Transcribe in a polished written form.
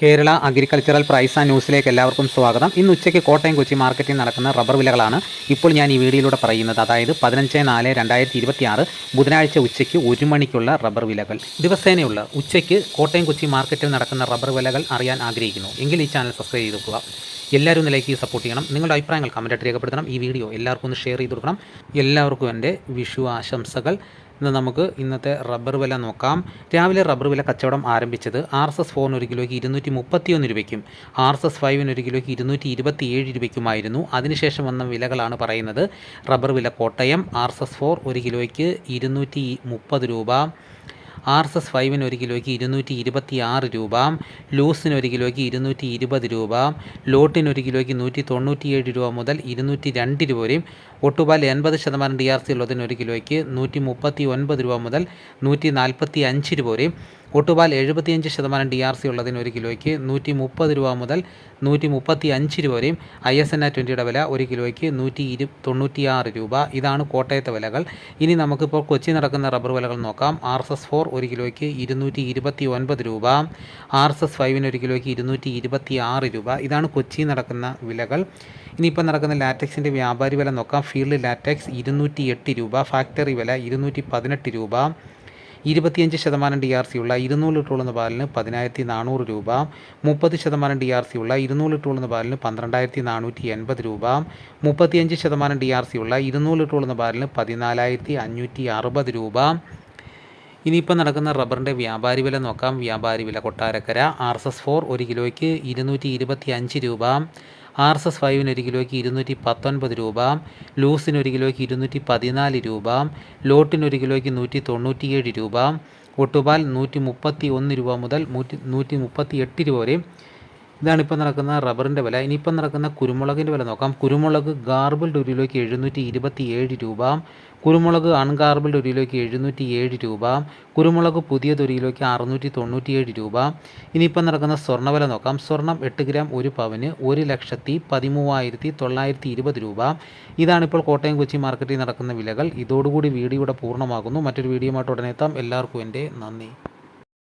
Kerala agricultural price and ന്യൂസിലേക്ക് എല്ലാവർക്കും സ്വാഗതം. ഇന്ന് ഉച്ചയ്ക്ക് കോട്ടയം കൊച്ചി മാർക്കറ്റിൽ നടക്കുന്ന റബ്ബർ വിലകളാണ് ഇപ്പോൾ ഞാൻ ഈ വീഡിയോയിലൂടെ പറയുന്നത്. അതായത് 15/4/2026 ബുധനാഴ്ച ഉച്ചയ്ക്ക് 1 മണിക്കുള്ള റബ്ബർ വിലകൾ. ദിവസേനയുള്ള ഉച്ചയ്ക്ക് കോട്ടയം കൊച്ചി മാർക്കറ്റിൽ നടക്കുന്ന റബ്ബർ വിലകൾ അറിയാൻ ആഗ്രഹിക്കുന്നു എങ്കിൽ ഈ ചാനൽ സബ്സ്ക്രൈബ് ചെയ്ത് വെക്കുക. എല്ലാവരും ഒന്ന് ലൈക്ക് ചെയ്ത് സപ്പോർട്ട് ചെയ്യണം. നിങ്ങളുടെ അഭിപ്രായങ്ങൾ കമൻറ്റായിട്ട് രേഖപ്പെടുത്തണം. ഈ വീഡിയോ എല്ലാവർക്കും ഒന്ന് ഷെയർ ചെയ്ത് കൊടുക്കണം. എല്ലാവർക്കും എൻ്റെ വിഷു ആശംസകൾ. ഇന്ന് നമുക്ക് ഇന്നത്തെ റബ്ബർ വില നോക്കാം. രാവിലെ റബ്ബർ വില കച്ചവടം ആരംഭിച്ചത് RSS 4 ഒരു കിലോയ്ക്ക് 231 രൂപയ്ക്കും RSS 5 ഒരു കിലോയ്ക്ക് 227 രൂപയ്ക്കുമായിരുന്നു. അതിനുശേഷം വന്ന വിലകളാണ് പറയുന്നത്. റബ്ബർ വില കോട്ടയം RSS 4 ഒരു കിലോയ്ക്ക് 230 രൂപ, RSS 5 ഒരു കിലോയ്ക്ക് 226 രൂപ, ലൂസിന് ഒരു കിലോയ്ക്ക് 220 രൂപ, ലോട്ടിന് ഒരു കിലോയ്ക്ക് 197 രൂപ മുതൽ 202 രൂപ വരെയും, ഒട്ടുപാൽ 80% DRC ഉള്ളതിന് ഒരു കിലോയ്ക്ക് 139 രൂപ മുതൽ 145 രൂപ വരെയും, ഒട്ടുപാൽ 75% DRC ഉള്ളതിന് ഒരു കിലോയ്ക്ക് 130 രൂപ മുതൽ 135 രൂപ വരെയും, ISNA 20യുടെ വില ഒരു കിലോയ്ക്ക് 196 രൂപ. ഇതാണ് കോട്ടയത്തെ വിലകൾ. ഇനി നമുക്കിപ്പോൾ കൊച്ചി നടക്കുന്ന റബ്ബർ വിലകൾ നോക്കാം. RSS 4 ഒരു കിലോയ്ക്ക് 229 രൂപ, RSS 5 ഒരു കിലോയ്ക്ക് 226 രൂപ. ഇതാണ് കൊച്ചി നടക്കുന്ന വിലകൾ. ഇനിയിപ്പോൾ നടക്കുന്ന ലാറ്റക്സിൻ്റെ വ്യാപാരി വില നോക്കാം. ഫീൽഡ് ലാറ്റക്സ് 208 രൂപ, ഫാക്ടറി വില 218 രൂപ, 25% DRC ഉള്ള 200 ലിറ്റർ ഉള്ള പാലിന് 10,400 രൂപ, 30% DRC ഉള്ള 200 ലിറ്റർ ഉള്ള പാലിന് 12,480 രൂപ, 35% DRC ഉള്ള 200 ലിറ്റർ ഉള്ള പാലിന് 14,560 രൂപ. ഇനിയിപ്പോൾ നടക്കുന്ന റബ്ബറിൻ്റെ വ്യാപാരി വില നോക്കാം. വ്യാപാരി വില കൊട്ടാരക്കര RSS 4 ഒരു കിലോയ്ക്ക് 225 രൂപ, RSS 5 ഒരു കിലോയ്ക്ക് 219 രൂപ, ലൂസിന് ഒരു കിലോയ്ക്ക് 214 രൂപ, ലോട്ടിന് ഒരു കിലോയ്ക്ക് 197 രൂപ, ഒട്ടുപാൽ 131 രൂപ മുതൽ 138 രൂപ വരെയും. ഇതാണിപ്പോൾ നടക്കുന്ന റബ്ബറിൻ്റെ വില. ഇനിയിപ്പം നടക്കുന്ന കുരുമുളകിൻ്റെ വില നോക്കാം. കുരുമുളക് ഗാർബിൾഡ് ഒരു കിലോയ്ക്ക് 727 രൂപ, കുരുമുളക് അൺഗാർബിൾഡ് ഒരു കിലോയ്ക്ക് 707 രൂപ, കുരുമുളക് പുതിയത് ഒരു കിലോയ്ക്ക് 697 രൂപ. ഇനിയിപ്പം നടക്കുന്ന സ്വർണ്ണവില നോക്കാം. സ്വർണം 8 ഗ്രാം 1 പവന് 1,13,920 രൂപ. ഇതാണിപ്പോൾ കോട്ടയം കൊച്ചി മാർക്കറ്റിൽ നടക്കുന്ന വിലകൾ. ഇതോടുകൂടി വീഡിയോയുടെ പൂർണ്ണമാകുന്നു. മറ്റൊരു വീഡിയോയുമായിട്ട് ഉടനെ എത്താം. എല്ലാവർക്കും എൻ്റെ നന്ദി.